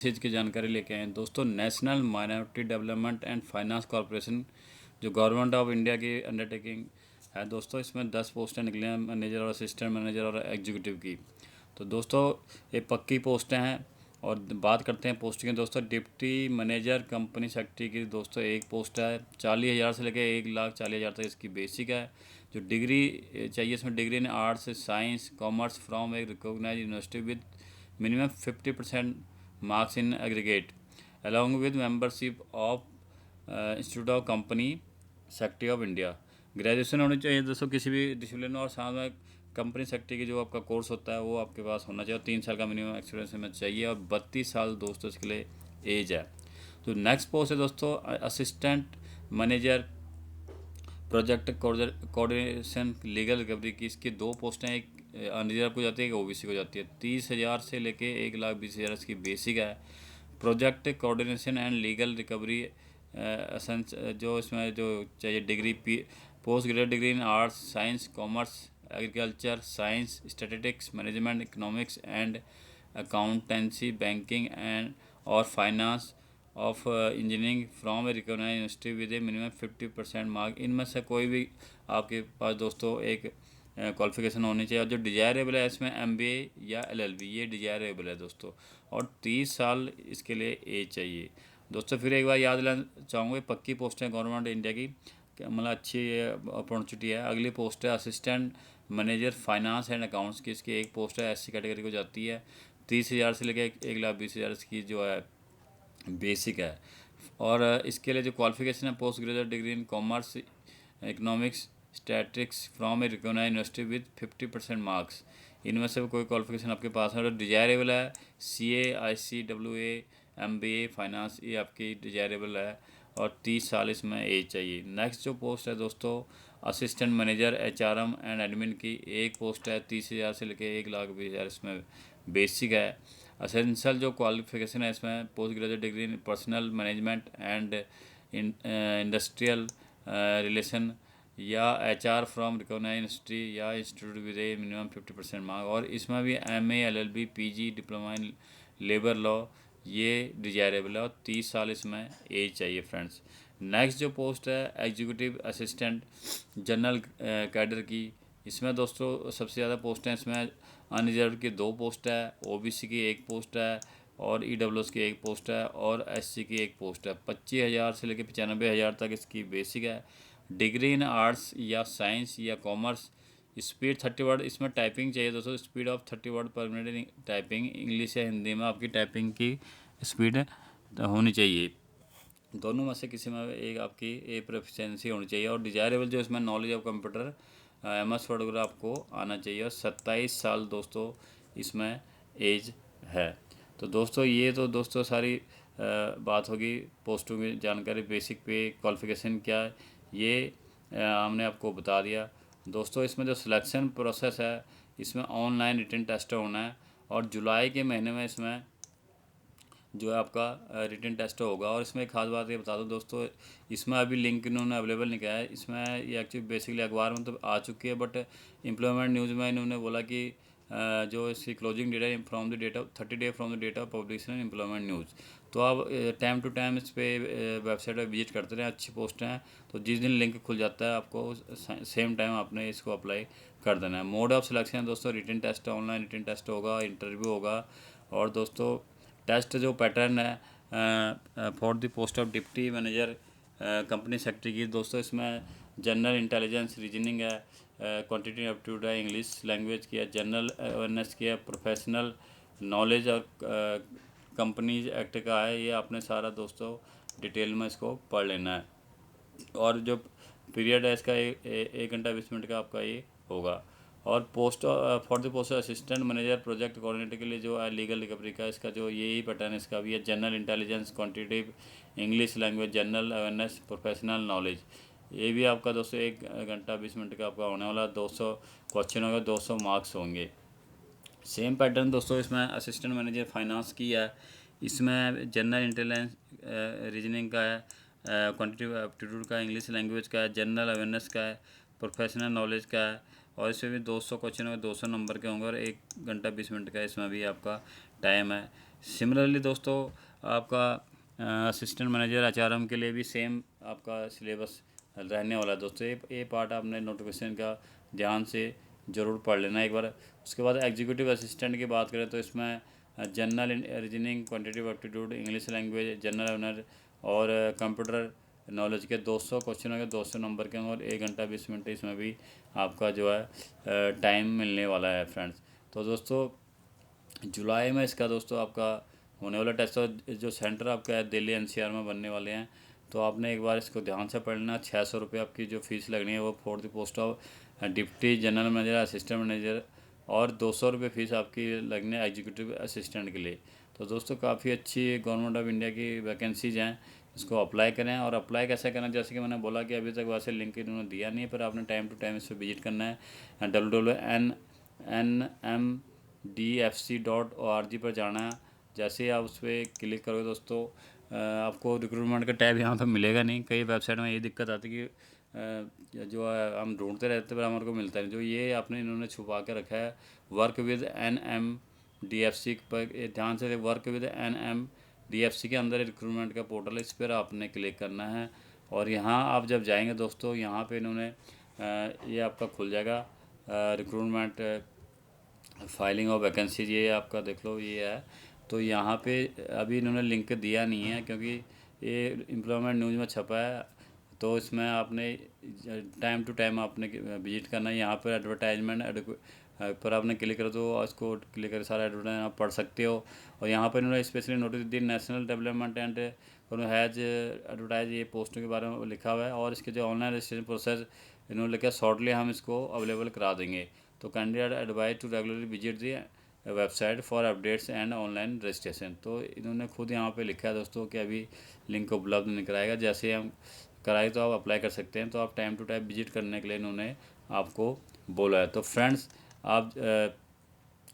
चीज़ की जानकारी लेके आए हैं दोस्तों। National minority development and finance corporation जो गवर्नमेंट ऑफ इंडिया की अंडरटेकिंग है दोस्तों, इसमें 10 पोस्टें निकली हैं, मैनेजर और असिस्टेंट मैनेजर और एग्जीक्यूटिव की। तो दोस्तों ये पक्की पोस्टें हैं। और बात करते हैं पोस्ट की दोस्तों। डिप्टी मैनेजर कंपनी सेक्रेटरी की दोस्तों एक पोस्ट है, 40,000 से लेकर 1,40,000 तक इसकी बेसिक है। जो डिग्री चाहिए इसमें degree in arts science commerce from a recognise university with minimum 50% marks in aggregate along with membership of institute of company secretary of India. Graduation होनी चाहिए दोस्तों किसी भी डिसिप्लिन, और साथ में कंपनी सेक्रेटरी की जो आपका कोर्स होता है वो आपके पास होना चाहिए, और 3 साल का मिनिमम एक्सपीरियंस में चाहिए, और 32 साल दोस्तों इसके लिए एज है। तो नेक्स्ट पोस्ट है दोस्तों assistant manager project coordination legal recovery की। इसकी 2 पोस्टें, एक अनरिजर्व को जाती है, एक ओबीसी को जाती है। 30,000 से लेके 1,20,000 इसकी बेसिक है। Project coordination and legal recovery assistants जो इसमें जो चाहिए degree post graduate degree in arts science commerce agriculture science statistics management economics and accountancy banking and और finance of engineering from a recognise university with a minimum 50% mark. इनमें से कोई भी आपके पास दोस्तों एक क्वालिफिकेशन होनी चाहिए। और जो डिजायरेबल है इसमें एमबीए या एलएलबी, ये डिजायरेबल है दोस्तों। और 30 साल इसके लिए एज चाहिए दोस्तों। फिर एक बार याद दिलाना चाहूँगा, पक्की पोस्ट है गवर्नमेंट इंडिया की, मतलब अच्छी अपॉर्चुनिटी है। अगली पोस्ट है assistant manager finance and accounts की। इसकी एक पोस्ट है एससी कैटेगरी को जाती है। 30,000 से लेकर 1,20,000 इसकी जो है बेसिक है। और इसके लिए जो क्वालिफिकेशन है post graduate degree in commerce economics statistics from a recognise university with 50% marks. इनमें से कोई क्वालिफिकेशन आपके पास है तो डिजायरेबल है। CA ICAA MBA फाइनेंस ये आपकी डिजायरेबल है, और 30 साल इसमें एज चाहिए। नेक्स्ट जो पोस्ट है दोस्तों assistant manager HRM and admin की एक पोस्ट है, 30,000 से लेकर 1,20,000 इसमें बेसिक है। असेंशियल जो क्वालिफिकेशन है इसमें post graduate degree in personal management and industrial relation या HR फ्रॉम रिकॉग्नाइज यूनिवर्सिटी या institute with a minimum 50% mark. और इसमें भी MA LLB PG diploma in labour law ये डिजायरेबल है, और 30 साल इसमें एज चाहिए फ्रेंड्स। नेक्स्ट जो पोस्ट है एग्जीक्यूटिव असिस्टेंट जनरल कैडर की। इसमें दोस्तों सबसे ज़्यादा पोस्ट हैं इसमें। अनरिजर्व की 2 पोस्ट है, OBC की 1 पोस्ट है, और EWS की 1 पोस्ट है, और SC की 1 पोस्ट है। 25,000 से लेकर 95,000 तक इसकी बेसिक है। डिग्री इन आर्ट्स या साइंस या कॉमर्स। स्पीड 30 वर्ड इसमें टाइपिंग चाहिए दोस्तों, स्पीड ऑफ 30 वर्ड पर मिनट टाइपिंग, इंग्लिश या हिंदी में आपकी टाइपिंग की स्पीड होनी चाहिए। दोनों में से किसी में एक आपकी प्रोफिशिएंसी होनी चाहिए। और डिजायरेबल जो इसमें knowledge of computer MS word वगैरह आपको आना चाहिए। और 27 साल दोस्तों इसमें एज है। तो दोस्तों ये तो दोस्तों सारी बात होगी पोस्टों की जानकारी, बेसिक पे क्वालिफिकेशन क्या है ये हमने आपको बता दिया दोस्तों। इसमें जो सिलेक्शन प्रोसेस है इसमें ऑनलाइन रिटन टेस्ट होना है, और जुलाई के महीने में इसमें जो है आपका रिटन टेस्ट होगा। और इसमें एक खास बात ये बता दूं दोस्तों, इसमें अभी लिंक इन्होंने अवेलेबल नहीं किया है। इसमें ये एक्चुअली बेसिकली अखबार में तो आ चुकी है, बट एम्प्लॉयमेंट न्यूज़ में इन्होंने बोला कि जो इसकी क्लोजिंग डेट है from the date of 30 day from the date of publication employment news. तो आप टाइम टू टाइम इस पर वेबसाइट पर विजिट करते रहें, अच्छी पोस्टें हैं। तो जिस दिन लिंक खुल जाता है आपको सेम टाइम आपने इसको अप्लाई कर देना है। मोड ऑफ सिलेक्शन दोस्तों written test, online written test होगा, इंटरव्यू होगा। और दोस्तों टेस्ट जो पैटर्न है for the post of deputy manager company secretary की दोस्तों, इसमें जनरल इंटेलिजेंस रीजनिंग है, क्वांटिटी एप्टीट्यूड है, इंग्लिश लैंग्वेज की है, जनरल अवेयरनेस की है, प्रोफेशनल नॉलेज और कंपनीज एक्ट का है। ये आपने सारा दोस्तों डिटेल में इसको पढ़ लेना है। और जो पीरियड है इसका 1 घंटा 20 मिनट का आपका ये होगा। और post for the post assistant manager project coordinator के लिए जो है लीगल रिकवरी का इसका जो यही पैटर्न इसका भी है। General intelligence quantitative English language general awareness professional knowledge, ये भी आपका दोस्तों 1 घंटा 20 मिनट का आपका होने वाला। 200 क्वेश्चन होगा, 200 मार्क्स होंगे। सेम पैटर्न दोस्तों इसमें असिस्टेंट मैनेजर फाइनेंस की है। इसमें जनरल इंटेलिजेंस रीजनिंग का है, क्वांटिटेटिव एप्टीट्यूड का, इंग्लिश लैंग्वेज का है, जनरल अवेयरनेस का है, प्रोफेशनल नॉलेज का है। और इसमें भी 200 क्वेश्चन होंगे, 200 नंबर के होंगे, और 1 घंटा 20 मिनट का इसमें भी आपका टाइम है। सिमिलरली दोस्तों आपका असिस्टेंट मैनेजर एचआरएम के लिए भी सेम आपका सिलेबस रहने वाला है दोस्तों। ये पार्ट आपने नोटिफिकेशन का ध्यान से ज़रूर पढ़ लेना एक बार। उसके बाद एग्जीक्यूटिव असिस्टेंट की बात करें तो इसमें general reasoning, quantitative aptitude, English language, general awareness और कंप्यूटर नॉलेज के 200 क्वेश्चन के 200 नंबर के और 1 घंटा 20 मिनट इसमें भी आपका जो है टाइम मिलने वाला है फ्रेंड्स। तो दोस्तों जुलाई में इसका दोस्तों आपका होने वाला टेस्ट जो सेंटर आपका है दिल्ली एनसीआर में बनने वाले हैं। तो आपने एक बार इसको ध्यान से पढ़ना। 600 रुपये आपकी जो फीस लगनी है वो for the post of deputy general manager, assistant manager, और 200 रुपये फीस आपकी लगनी है एग्जीक्यूटिव असिस्टेंट के लिए। तो दोस्तों काफ़ी अच्छी गवर्नमेंट ऑफ इंडिया की वैकेंसीज हैं, इसको अप्लाई करें। और अप्लाई कैसे करना, जैसे कि मैंने बोला कि अभी तक वैसे लिंक इन्होंने दिया नहीं है, पर आपने टाइम टू टाइम इस पर विजिट करना है। www.nmdfc.org पर जाना है। जैसे ही आप उस पर क्लिक करोगे दोस्तों आपको रिक्रूटमेंट का टैब यहाँ पे मिलेगा नहीं। कई वेबसाइट में ये दिक्कत आती है कि जो है हम ढूंढते रहते पर हमारे को मिलता नहीं। जो ये आपने इन्होंने छुपा के रखा है वर्क विद NMDFC पर, ध्यान से वर्क विद NMDFC के अंदर रिक्रूटमेंट का पोर्टल है, इस पर आपने क्लिक करना है। और यहाँ आप जब जाएंगे दोस्तों यहाँ पे इन्होंने ये आपका खुल जाएगा रिक्रूटमेंट फाइलिंग और वैकेंसी, ये आपका देख लो ये है। तो यहाँ पे अभी इन्होंने लिंक दिया नहीं है क्योंकि ये एम्प्लॉयमेंट न्यूज़ में छपा है। तो इसमें आपने टाइम टू टाइम आपने विजिट करना है। यहाँ पर एडवर्टाइजमेंट पर आपने क्लिक करो तो इसको क्लिक कर सारा एडवर्टाइजमेंट आप पढ़ सकते हो। और यहाँ पर इन्होंने specially notice the national development and has advertise ये पोस्टों के बारे में लिखा हुआ है। और इसके जो ऑनलाइन रजिस्ट्रेशन प्रोसेस इन्होंने लिखा शॉर्टली हम इसको अवेलेबल करा देंगे। तो candidate advise to regularly visit the website for updates and online registration. तो इन्होंने खुद यहाँ पे लिखा है दोस्तों कि अभी लिंक उपलब्ध नहीं कराएगा, जैसे हम कराए तो आप अप्लाई कर सकते हैं। तो आप टाइम टू टाइम विजिट करने के लिए इन्होंने आपको बोला है। तो फ्रेंड्स आप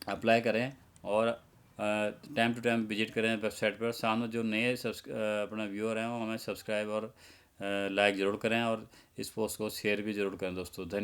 अप्लाई करें और टाइम टू टाइम विजिट करें वेबसाइट पर। साथ में जो नए अपना व्यूअर हैं वो हमें सब्सक्राइब और लाइक ज़रूर करें और इस पोस्ट को शेयर भी ज़रूर करें दोस्तों। धन्यवाद।